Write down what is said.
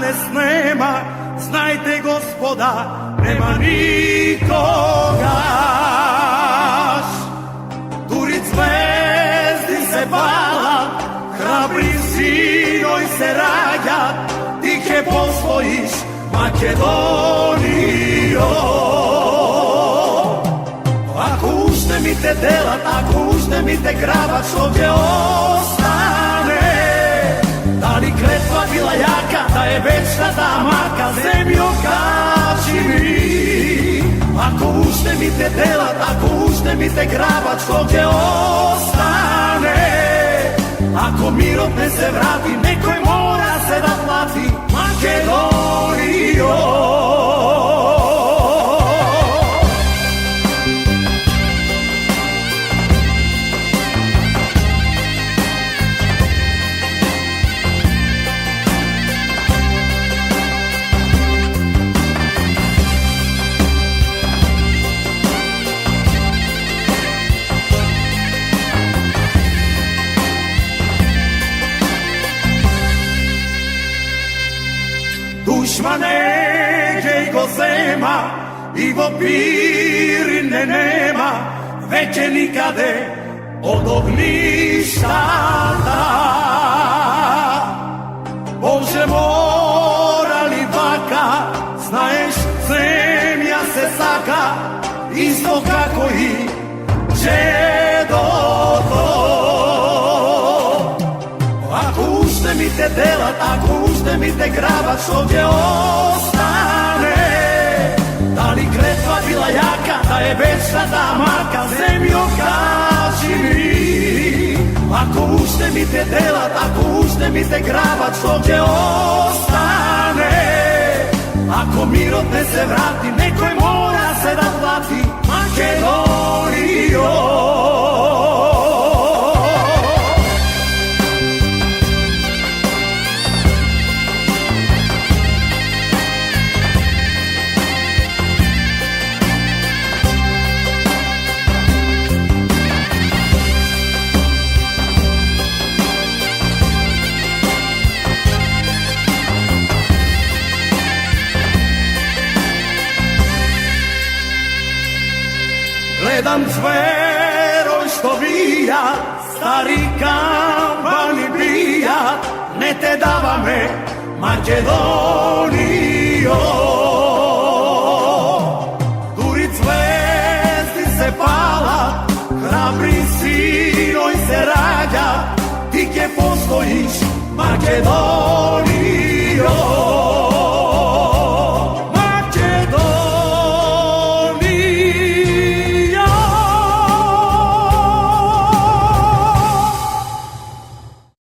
danes nema, znajte gospoda, nema nikoga. Turić zvezdi se pala, hrabri sinoj se rađa, ti ke posvojiš Makedonijo. Ako uštemite delat, ako uštemite grabač, ovdje ostane. Da li kletva bila jaka, da je večna ta maka, zemljo kaži mi. Ako uštemite delat, ako uštemite grabač, ovdje ostane. Ako mirot ne se vrati, nekoj mora se da plati Makedonijo. Dušmane, djejko zema, i vopirine nema, veće nikade od ogništa. Bože mora li baka, znaješ, zemlja se saka, isto kako i čedo to. Ako uštemite delat, ako uštemite grabač, ovdje ostane. Da li kletva bila jaka, da je večna ta maka, zemljo kaži mi. Ako uštemite delat, ako uštemite grabač, ovdje ostane. Ako mirot ne se vrati, nekoj mora se da plati Makedonijo. Gledam zveroj što bija, stari kampani bija, ne te dava me Makedonijo. Turić zvezdi se pala, hrabri sinoj se rađa, ti ke postojiš Makedonijo.